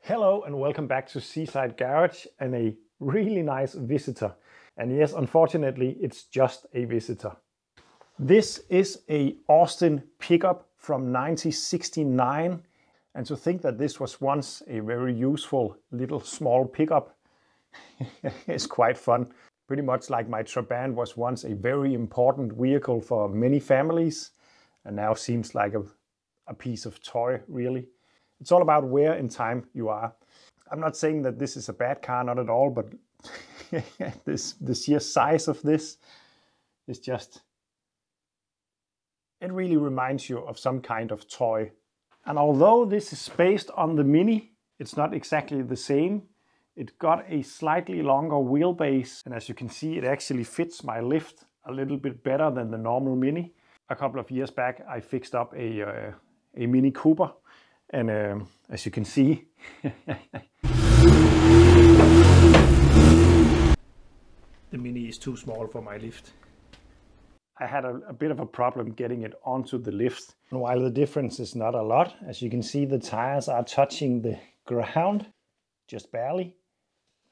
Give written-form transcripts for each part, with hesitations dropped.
Hello and welcome back to Seaside Garage and a really nice visitor. And yes, unfortunately, it's just a visitor. This is a Austin pickup from 1969. And to think that this was once a very useful little small pickup is quite fun. Pretty much like my Trabant was once a very important vehicle for many families and now seems like a piece of toy, really. It's all about where in time you are. I'm not saying that this is a bad car, not at all, but the sheer size of this is just, it really reminds you of some kind of toy. And although this is based on the Mini, it's not exactly the same. It got a slightly longer wheelbase, and as you can see, it actually fits my lift a little bit better than the normal Mini. A couple of years back, I fixed up a Mini Cooper. And as you can see, the Mini is too small for my lift. I had a bit of a problem getting it onto the lift. And while the difference is not a lot, as you can see, the tires are touching the ground, just barely.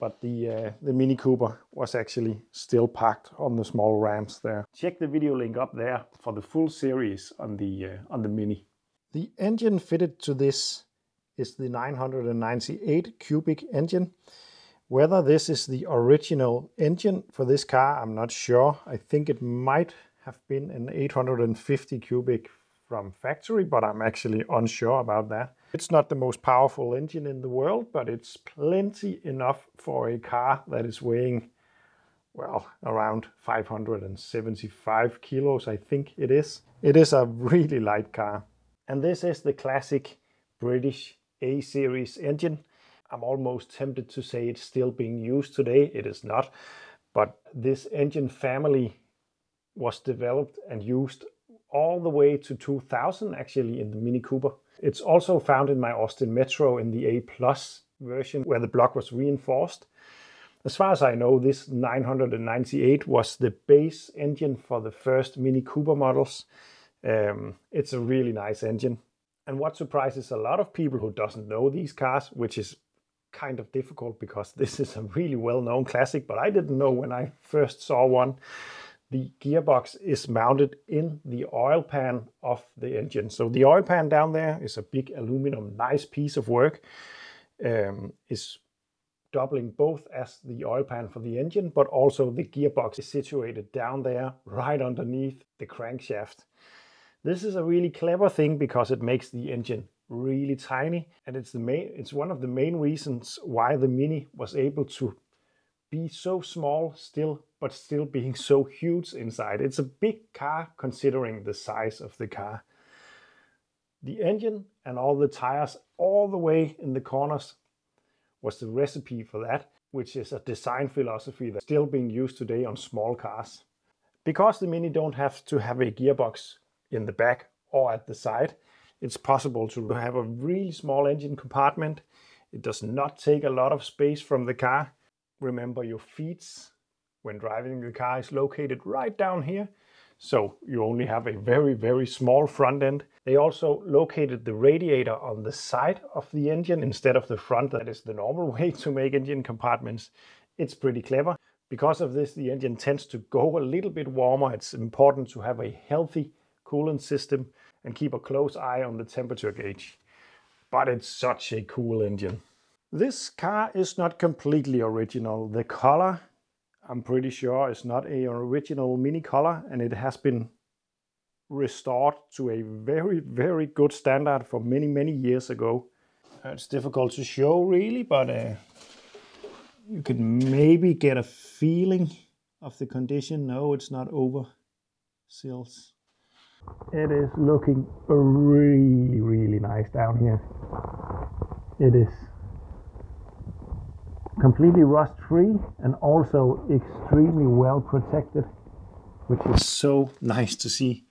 But the Mini Cooper was actually still parked on the small ramps there. Check the video link up there for the full series on the Mini. The engine fitted to this is the 998 cubic engine. Whether this is the original engine for this car, I'm not sure. I think it might have been an 850 cubic from factory, but I'm actually unsure about that. It's not the most powerful engine in the world, but it's plenty enough for a car that is weighing, well, around 575 kilos, I think it is. It is a really light car. And this is the classic British A-series engine. I'm almost tempted to say it's still being used today. It is not. But this engine family was developed and used all the way to 2000 actually in the Mini Cooper. It's also found in my Austin Metro in the A+ version where the block was reinforced. As far as I know, this 998 was the base engine for the first Mini Cooper models. It's a really nice engine. And what surprises a lot of people who doesn't know these cars, which is kind of difficult because this is a really well-known classic, but I didn't know when I first saw one. The gearbox is mounted in the oil pan of the engine. So the oil pan down there is a big aluminum, nice piece of work. Is doubling both as the oil pan for the engine, but also the gearbox is situated down there right underneath the crankshaft. This is a really clever thing because it makes the engine really tiny, and it's one of the main reasons why the Mini was able to be so small but still being so huge inside. It's a big car considering the size of the car. The engine and all the tires all the way in the corners was the recipe for that, which is a design philosophy that's still being used today on small cars. Because the Mini don't have to have a gearbox in the back or at the side, it's possible to have a really small engine compartment. It does not take a lot of space from the car. Remember, your feet when driving the car is located right down here, so you only have a very, very small front end. They also located the radiator on the side of the engine instead of the front. That is the normal way to make engine compartments. It's pretty clever. Because of this, the engine tends to go a little bit warmer. It's important to have a healthy coolant system and keep a close eye on the temperature gauge. But it's such a cool engine. This car is not completely original. The color, I'm pretty sure, is not an original Mini color, and it has been restored to a very, very good standard for many, many years ago. It's difficult to show really, but you can maybe get a feeling of the condition. No, it's not over sills. It is looking really, really nice down here. It is completely rust-free and also extremely well protected, which is so nice to see.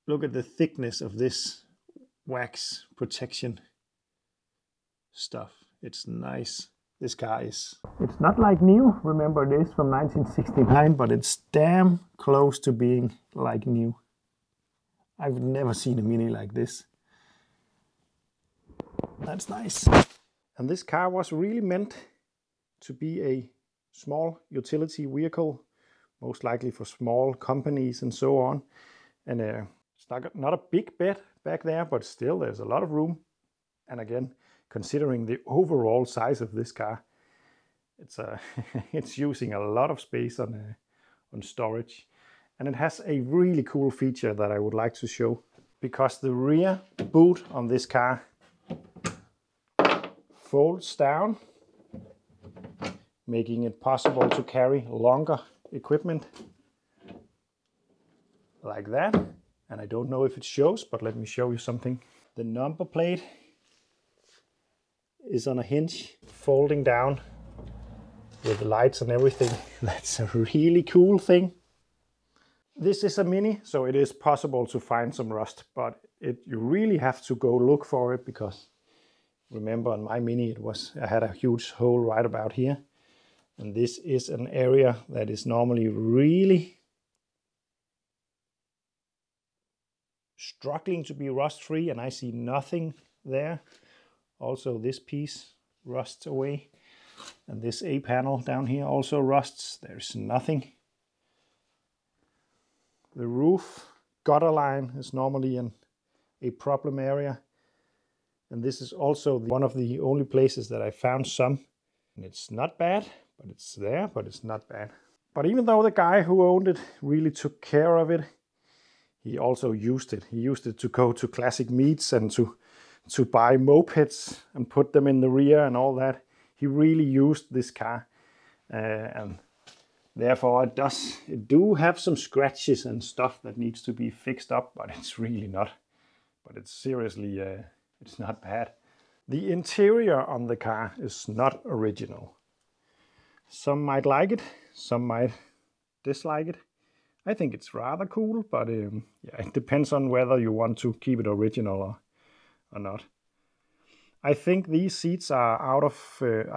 Look at the thickness of this wax protection stuff. It's nice. This car is... It's not like new. Remember, it is from 1969, but it's damn close to being like new. I've never seen a Mini like this. That's nice. And this car was really meant to be a small utility vehicle, most likely for small companies and so on. And it's not a big bed back there, but still there's a lot of room. And again, considering the overall size of this car, it's it's using a lot of space on storage. And it has a really cool feature that I would like to show, because the rear boot on this car folds down, making it possible to carry longer equipment like that. And I don't know if it shows, but let me show you something. The number plate is on a hinge, folding down with the lights and everything. That's a really cool thing. This is a Mini, so it is possible to find some rust, but you really have to go look for it, because remember on my Mini I had a huge hole right about here. And this is an area that is normally really struggling to be rust free, and I see nothing there. Also this piece rusts away, and this A panel down here also rusts. There's nothing. The roof gutter line is normally a problem area, and this is also one of the only places that I found some. And it's not bad, but it's there, but it's not bad. But even though the guy who owned it really took care of it, he also used it. He used it to go to classic meets and to buy mopeds and put them in the rear and all that. He really used this car, and therefore it do have some scratches and stuff that needs to be fixed up, but it's really not. But it's seriously, it's not bad. The interior on the car is not original. Some might like it, some might dislike it. I think it's rather cool, but yeah, it depends on whether you want to keep it original or not. I think these seats are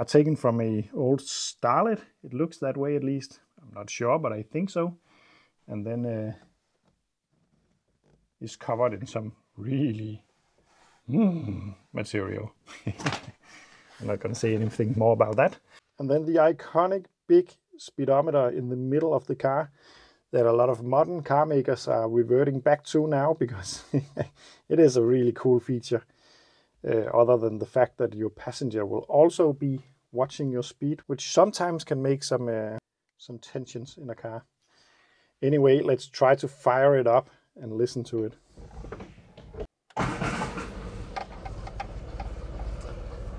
taken from a old Starlet. It looks that way at least. I'm not sure, but I think so. And then it's covered in some really material. I'm not going to say anything more about that. And then the iconic big speedometer in the middle of the car that a lot of modern car makers are reverting back to now, because it is a really cool feature. Other than the fact that your passenger will also be watching your speed, which sometimes can make some tensions in a car. Anyway, let's try to fire it up and listen to it.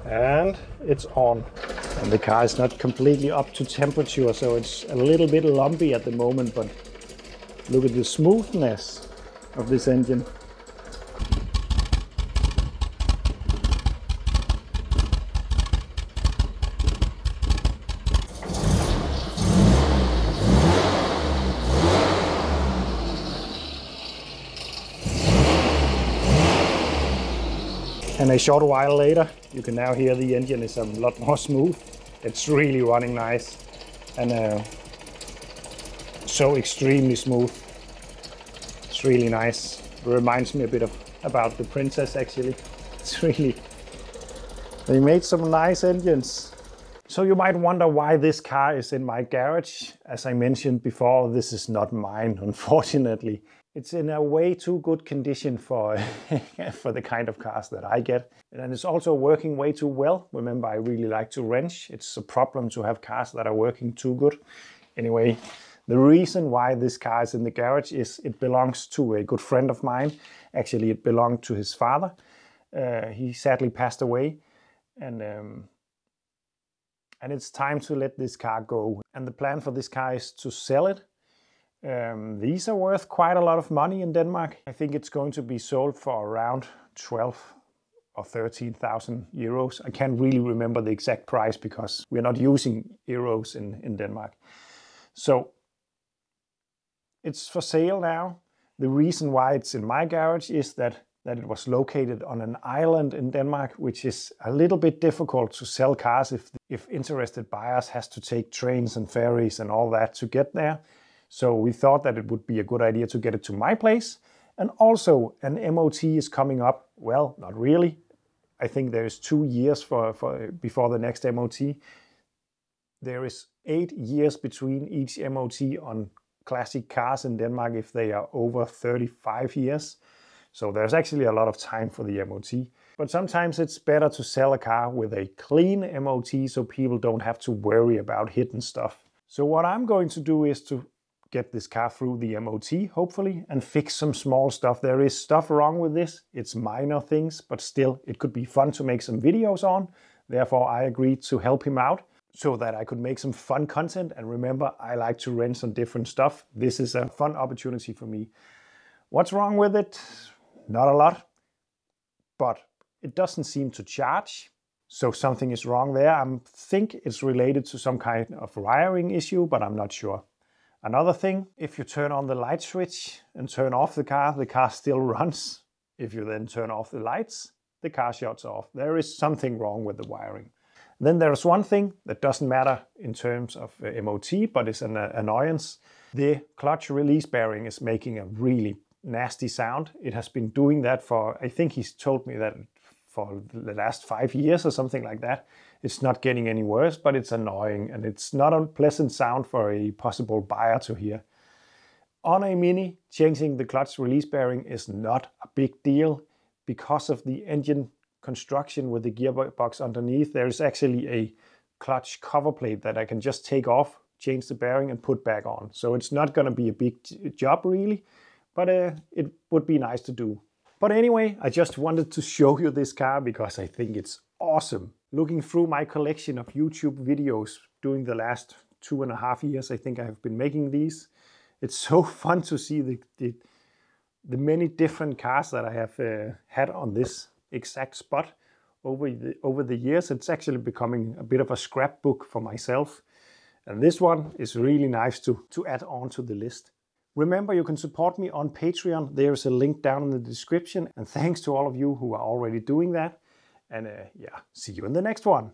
And it's on. And the car is not completely up to temperature, so it's a little bit lumpy at the moment, but look at the smoothness of this engine. And a short while later, you can now hear the engine is a lot more smooth. It's really running nice, and so extremely smooth. It's really nice. It reminds me a bit about the Princess actually. It's really, they made some nice engines. So you might wonder why this car is in my garage. As I mentioned before, this is not mine, unfortunately. It's in a way too good condition for, for the kind of cars that I get. And it's also working way too well. Remember, I really like to wrench. It's a problem to have cars that are working too good. Anyway, the reason why this car is in the garage is it belongs to a good friend of mine. Actually, it belonged to his father. He sadly passed away. And it's time to let this car go. And the plan for this car is to sell it. These are worth quite a lot of money in Denmark. I think it's going to be sold for around 12 or 13,000 euros. I can't really remember the exact price because we're not using euros in Denmark. So it's for sale now. The reason why it's in my garage is that it was located on an island in Denmark, which is a little bit difficult to sell cars if interested buyers has to take trains and ferries and all that to get there. So we thought that it would be a good idea to get it to my place. And also an MOT is coming up. Well, not really. I think there is 2 years before the next MOT. There is 8 years between each MOT on classic cars in Denmark if they are over 35 years. So there's actually a lot of time for the MOT. But sometimes it's better to sell a car with a clean MOT so people don't have to worry about hidden stuff. So what I'm going to do is to get this car through the MOT, hopefully, and fix some small stuff. There is stuff wrong with this. It's minor things, but still, it could be fun to make some videos on. Therefore, I agreed to help him out so that I could make some fun content. And remember, I like to rent some different stuff. This is a fun opportunity for me. What's wrong with it? Not a lot, but it doesn't seem to charge. So something is wrong there. I think it's related to some kind of wiring issue, but I'm not sure. Another thing, if you turn on the light switch and turn off the car still runs. If you then turn off the lights, the car shuts off. There is something wrong with the wiring. Then there's one thing that doesn't matter in terms of MOT, but it's an annoyance. The clutch release bearing is making a really nasty sound. It has been doing that for, I think he's told me that for the last 5 years or something like that. It's not getting any worse, but it's annoying and it's not a pleasant sound for a possible buyer to hear. On a Mini, changing the clutch release bearing is not a big deal because of the engine construction with the gearbox underneath. There is actually a clutch cover plate that I can just take off, change the bearing and put back on. So it's not going to be a big job really, but it would be nice to do. But anyway, I just wanted to show you this car because I think it's awesome. Looking through my collection of YouTube videos during the last 2.5 years, I think I have been making these. It's so fun to see the many different cars that I have had on this exact spot over the years. It's actually becoming a bit of a scrapbook for myself. And this one is really nice to add on to the list. Remember, you can support me on Patreon. There's a link down in the description. And thanks to all of you who are already doing that. And yeah, see you in the next one.